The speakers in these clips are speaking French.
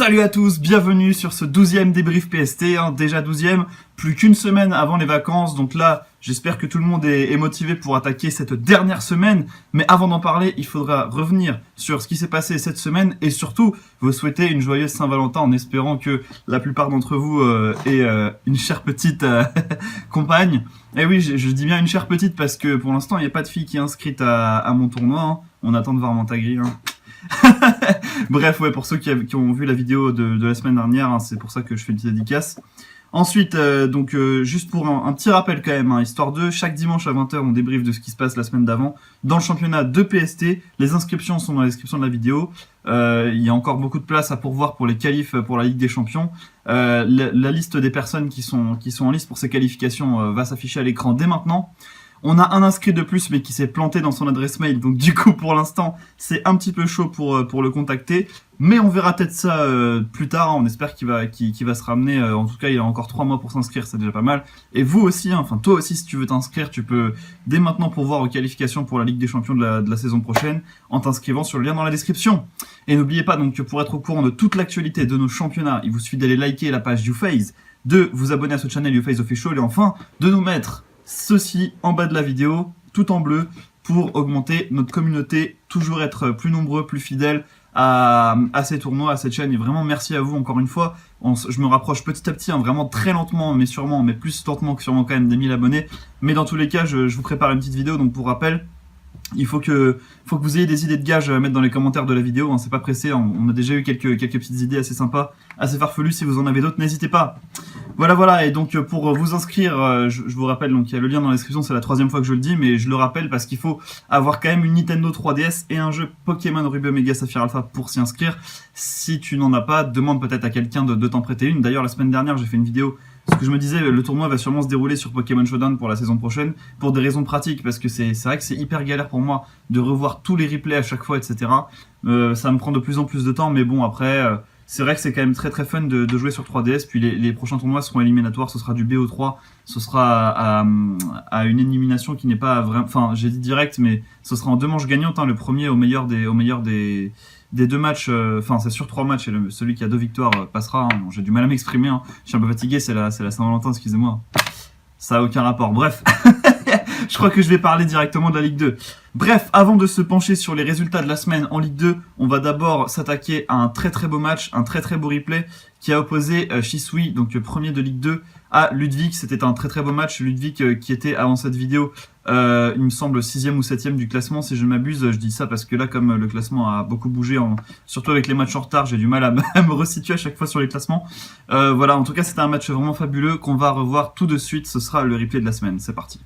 Salut à tous, bienvenue sur ce 12e débrief PST, déjà 12e, plus qu'une semaine avant les vacances, donc là j'espère que tout le monde est motivé pour attaquer cette dernière semaine, mais avant d'en parler, il faudra revenir sur ce qui s'est passé cette semaine et surtout vous souhaiter une joyeuse Saint-Valentin en espérant que la plupart d'entre vous aient une chère petite compagne. Et oui, je dis bien une chère petite parce que pour l'instant il n'y a pas de fille qui est inscrite à mon tournoi, on attend de voir Montagri. Bref, ouais, pour ceux qui ont vu la vidéo de la semaine dernière, c'est pour ça que je fais une petite dédicace. Ensuite, juste pour un petit rappel quand même, histoire de chaque dimanche à 20h, on débriefe de ce qui se passe la semaine d'avant dans le championnat de PST. Les inscriptions sont dans la description de la vidéo. Il y a encore beaucoup de place à pourvoir pour les qualifs pour la Ligue des Champions. La liste des personnes qui sont en liste pour ces qualifications va s'afficher à l'écran dès maintenant. On a un inscrit de plus mais qui s'est planté dans son adresse mail, donc du coup pour l'instant c'est un petit peu chaud pour le contacter, mais on verra peut-être ça plus tard, on espère qu'il va se ramener, en tout cas il a encore 3 mois pour s'inscrire, c'est déjà pas mal, et vous aussi, toi aussi si tu veux t'inscrire, tu peux dès maintenant pourvoir aux qualifications pour la Ligue des Champions de la saison prochaine en t'inscrivant sur le lien dans la description. Et n'oubliez pas donc que pour être au courant de toute l'actualité de nos championnats, il vous suffit d'aller liker la page YouFaze, de vous abonner à ce channel YouFaze Official et enfin de nous mettre ceci en bas de la vidéo, tout en bleu, pour augmenter notre communauté, toujours être plus nombreux, plus fidèles à ces tournois, à cette chaîne. Et vraiment merci à vous encore une fois. Je me rapproche petit à petit, vraiment très lentement, mais sûrement, mais plus lentement que sûrement quand même des 1000 abonnés. Mais dans tous les cas, je vous prépare une petite vidéo, donc pour rappel, il faut que vous ayez des idées de gages à mettre dans les commentaires de la vidéo, c'est pas pressé, on a déjà eu quelques petites idées assez sympas, assez farfelues, si vous en avez d'autres, n'hésitez pas. Voilà, et donc pour vous inscrire, je vous rappelle, donc il y a le lien dans la description, c'est la 3e fois que je le dis, mais je le rappelle parce qu'il faut avoir quand même une Nintendo 3DS et un jeu Pokémon Ruby Omega Saphir Alpha pour s'y inscrire. Si tu n'en as pas, demande peut-être à quelqu'un de t'en prêter une. D'ailleurs, la semaine dernière, j'ai fait une vidéo, parce que je me disais, le tournoi va sûrement se dérouler sur Pokémon Showdown pour la saison prochaine, pour des raisons pratiques, parce que c'est vrai que c'est hyper galère pour moi de revoir tous les replays à chaque fois, etc. Ça me prend de plus en plus de temps, mais bon, après... c'est vrai que c'est quand même très très fun de jouer sur 3DS, puis les prochains tournois seront éliminatoires, ce sera du BO3, ce sera à une élimination qui n'est pas vraiment... Enfin, j'ai dit direct, mais ce sera en 2 manches gagnantes, le premier au meilleur des 2 matchs, c'est sur 3 matchs, et celui qui a 2 victoires passera, j'ai du mal à m'exprimer, je suis un peu fatigué, c'est la Saint-Valentin, excusez-moi. Ça a aucun rapport, bref. Je crois que je vais parler directement de la Ligue 2. Bref, avant de se pencher sur les résultats de la semaine en Ligue 2, on va d'abord s'attaquer à un très très beau match, un très très beau replay qui a opposé Shisui, donc premier de Ligue 2, à Ludwig. C'était un très très beau match. Ludwig qui était avant cette vidéo, il me semble 6e ou 7e du classement si je ne m'abuse. Je dis ça parce que là, comme le classement a beaucoup bougé, surtout avec les matchs en retard, j'ai du mal à me resituer à chaque fois sur les classements. Voilà, en tout cas c'était un match vraiment fabuleux qu'on va revoir tout de suite. Ce sera le replay de la semaine. C'est parti.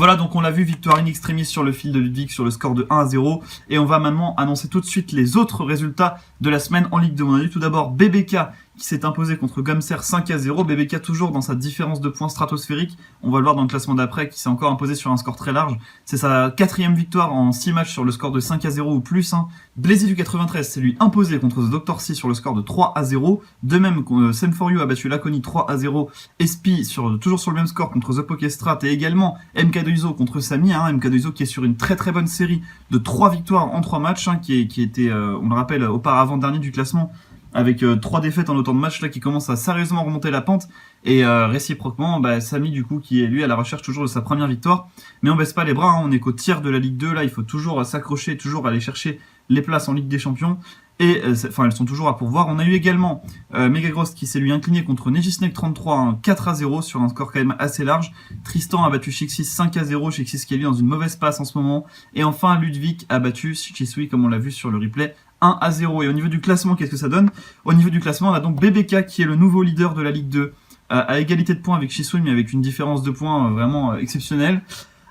Voilà, donc on l'a vu, victoire in extremis sur le fil de Ludwig sur le score de 1-0. Et on va maintenant annoncer tout de suite les autres résultats de la semaine en Ligue 2. On a eu tout d'abord BBK qui s'est imposé contre Gomser 5-0. BBK toujours dans sa différence de points stratosphérique. On va le voir dans le classement d'après, qui s'est encore imposé sur un score très large. C'est sa 4e victoire en 6 matchs sur le score de 5-0 ou plus. Blazy du 93 s'est lui imposé contre The Dr. C sur le score de 3-0. De même, Sem4U a battu Laconi 3-0. SP toujours sur le même score contre The Pokestrat et également MK2ISO contre Samy. MK2ISO qui est sur une très très bonne série de 3 victoires en 3 matchs, qui était, on le rappelle, auparavant dernier du classement, avec 3 défaites en autant de matchs là, qui commence à sérieusement remonter la pente. Et réciproquement, Samy du coup qui est lui à la recherche toujours de sa première victoire. Mais on baisse pas les bras, on est qu'au tiers de la Ligue 2, là il faut toujours s'accrocher, toujours aller chercher les places en Ligue des Champions. Et elles sont toujours à pourvoir. On a eu également Megagross qui s'est lui incliné contre Negisnake 33 4-0 sur un score quand même assez large. Tristan a battu Shixis 5-0, Shixis qui est lui dans une mauvaise passe en ce moment. Et enfin Ludwig a battu Chisui comme on l'a vu sur le replay 1-0. Et au niveau du classement, qu'est-ce que ça donne? Au niveau du classement, on a donc BBK qui est le nouveau leader de la Ligue 2 à égalité de points avec Chisui, mais avec une différence de points vraiment exceptionnelle.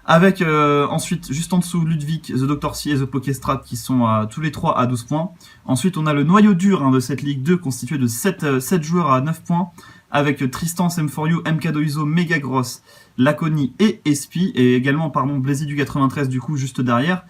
Avec ensuite, juste en dessous, Ludwig, The Dr. C et The Pokestrat qui sont tous les 3 à 12 points. Ensuite, on a le noyau dur de cette Ligue 2 constitué de 7 joueurs à 9 points avec Tristan, Sem4U, MK2ISO, Megagross, Laconi et Espi, et également, Blazy du 93 du coup juste derrière,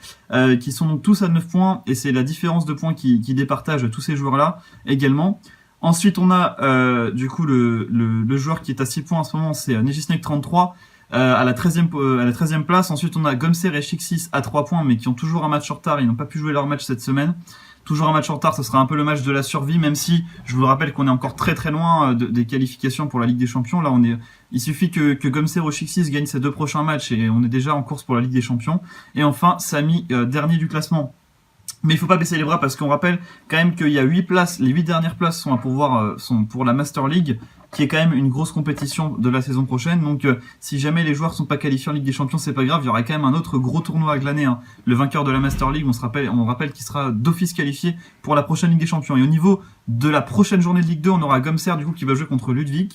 qui sont donc tous à 9 points, et c'est la différence de points qui départage tous ces joueurs-là également. Ensuite, on a du coup le joueur qui est à 6 points en ce moment, c'est Negisnake 33, à la 13e place. Ensuite, on a Gomser et Shixis à 3 points, mais qui ont toujours un match en retard. Ils n'ont pas pu jouer leur match cette semaine. Toujours un match en retard, ce sera un peu le match de la survie, même si je vous rappelle qu'on est encore très très loin des qualifications pour la Ligue des Champions. Là, il suffit que Gomser ou Shixis gagne ses 2 prochains matchs et on est déjà en course pour la Ligue des Champions. Et enfin, Samy, dernier du classement. Mais il faut pas baisser les bras parce qu'on rappelle quand même qu'il y a 8 places. Les 8 dernières places sont à pourvoir, sont pour la Master League, qui est quand même une grosse compétition de la saison prochaine. Donc si jamais les joueurs sont pas qualifiés en Ligue des Champions, c'est pas grave, il y aura quand même un autre gros tournoi à glaner. Le vainqueur de la Master League, on rappelle qu'il sera d'office qualifié pour la prochaine Ligue des Champions. Et au niveau de la prochaine journée de Ligue 2, on aura Gomser du coup qui va jouer contre Ludwig,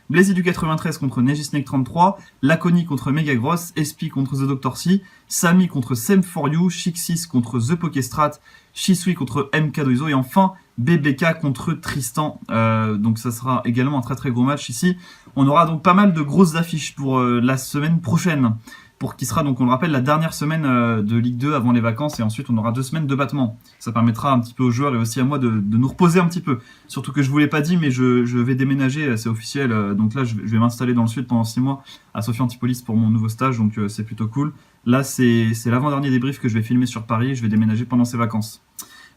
Blazy du 93 contre Negisnake 33, Laconi contre Megagross, Espi contre The Dr. C, Samy contre Sem4U, Shixis contre The Pokestrat, Chisui contre MK2ISO et enfin BBK contre Tristan. Donc ça sera également un très très gros match ici. On aura donc pas mal de grosses affiches pour la semaine prochaine, pour qui sera donc, on le rappelle, la dernière semaine de Ligue 2 avant les vacances, et ensuite on aura 2 semaines de battement. Ça permettra un petit peu aux joueurs et aussi à moi de nous reposer un petit peu. Surtout que je vous l'ai pas dit, mais je vais déménager, c'est officiel. Donc là je vais m'installer dans le sud pendant 6 mois à Sophie Antipolis pour mon nouveau stage, donc c'est plutôt cool. Là c'est l'avant-dernier débrief que je vais filmer sur Paris, je vais déménager pendant ces vacances.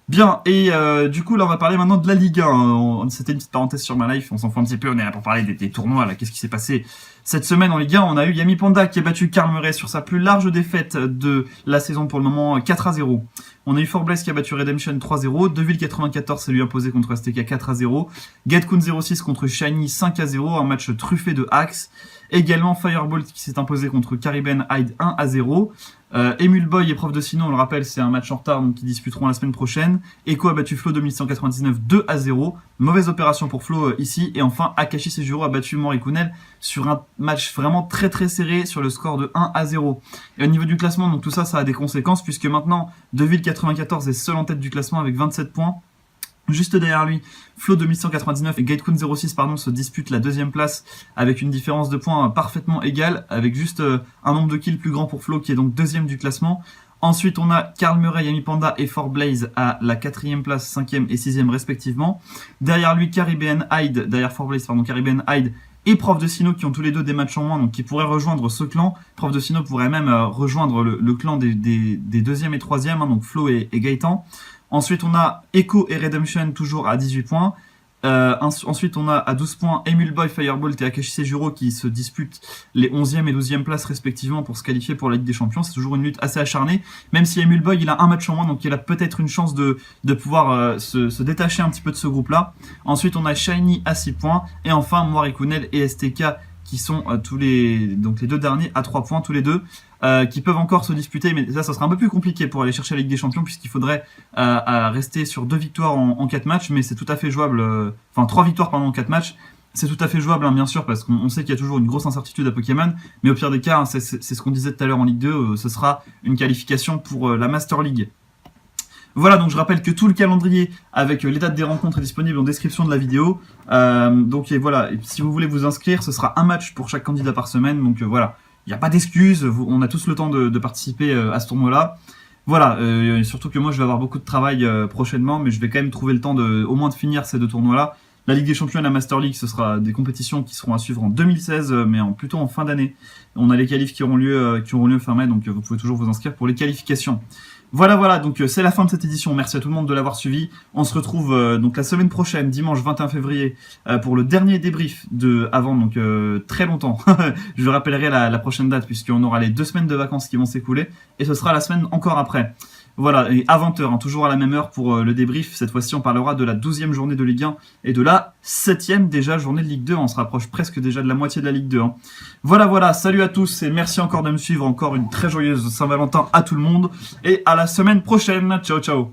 Bien, et du coup là on va parler maintenant de la Ligue 1. C'était une petite parenthèse sur ma life, on s'en fout un petit peu, on est là pour parler des tournois là, qu'est-ce qui s'est passé cette semaine en Ligue 1. On a eu Yami Panda qui a battu Karl Murray sur sa plus large défaite de la saison pour le moment, 4-0. On a eu Forblaze qui a battu Redemption 3-0, Deville 94 s'est lui imposé contre STK 4-0, Getkun 06 contre Shiny 5-0, un match truffé de hacks. Également Firebolt qui s'est imposé contre Caribbean Hyde 1-0. Emule Boy et Prof de Sino, on le rappelle, c'est un match en retard donc qui disputeront la semaine prochaine. Echo a battu Flo 2199 2-0. Mauvaise opération pour Flo ici. Et enfin, Akashi Sejuro a battu Morikunen sur un match vraiment très très serré sur le score de 1-0. Et au niveau du classement, donc tout ça, ça a des conséquences puisque maintenant, Deville 94 est seul en tête du classement avec 27 points. Juste derrière lui, Flo 2199 et Gatekun 06 se disputent la 2e place avec une différence de points parfaitement égale, avec juste un nombre de kills plus grand pour Flo qui est donc 2e du classement. Ensuite, on a Karl Murray, Yami Panda et Forblaze à la 4e place, 5e et 6e respectivement. Derrière lui, Caribbean Hyde, Caribbean Hyde et Prof de Sino qui ont tous les deux des matchs en moins, donc qui pourraient rejoindre ce clan. Prof de Sino pourrait même rejoindre le clan des 2e et 3e, donc Flo et Gaëtan. Ensuite, on a Echo et Redemption toujours à 18 points. Ensuite, on a à 12 points Emule Boy, Firebolt et Akashi Sejuro qui se disputent les 11e et 12e places respectivement pour se qualifier pour la Ligue des Champions. C'est toujours une lutte assez acharnée, même si Emule Boy il a un match en moins, donc il a peut-être une chance de pouvoir se détacher un petit peu de ce groupe-là. Ensuite, on a Shiny à 6 points. Et enfin, Morikunen et STK qui sont les 2 derniers à 3 points tous les deux. Qui peuvent encore se disputer, mais là ça sera un peu plus compliqué pour aller chercher la Ligue des Champions puisqu'il faudrait rester sur 2 victoires en 4 matchs, mais c'est tout à fait jouable, 3 victoires en 4 matchs, C'est tout à fait jouable, hein, bien sûr, parce qu'on sait qu'il y a toujours une grosse incertitude à Pokémon, mais au pire des cas, hein, c'est ce qu'on disait tout à l'heure en Ligue 2, ce sera une qualification pour la Master League. Voilà, donc je rappelle que tout le calendrier avec les dates des rencontres est disponible en description de la vidéo. Donc et voilà, et si vous voulez vous inscrire, ce sera un match pour chaque candidat par semaine. Donc voilà, il n'y a pas d'excuses, on a tous le temps de participer à ce tournoi-là. Voilà, surtout que moi je vais avoir beaucoup de travail prochainement, mais je vais quand même trouver le temps au moins de finir ces deux tournois-là. La Ligue des Champions et la Master League, ce sera des compétitions qui seront à suivre en 2016, mais plutôt en fin d'année. On a les qualifs qui auront lieu fin mai, donc vous pouvez toujours vous inscrire pour les qualifications. Voilà, donc c'est la fin de cette édition. Merci à tout le monde de l'avoir suivi. On se retrouve donc la semaine prochaine, dimanche 21 février, pour le dernier débrief avant donc très longtemps. Je rappellerai la prochaine date puisqu'on aura les 2 semaines de vacances qui vont s'écouler et ce sera la semaine encore après. Voilà, et à 20h, hein, toujours à la même heure pour le débrief. Cette fois-ci, on parlera de la 12e journée de Ligue 1 et de la 7e déjà journée de Ligue 2. On se rapproche presque déjà de la moitié de la Ligue 2. Hein. Voilà, salut à tous et merci encore de me suivre. Encore une très joyeuse Saint-Valentin à tout le monde. Et à la semaine prochaine. Ciao.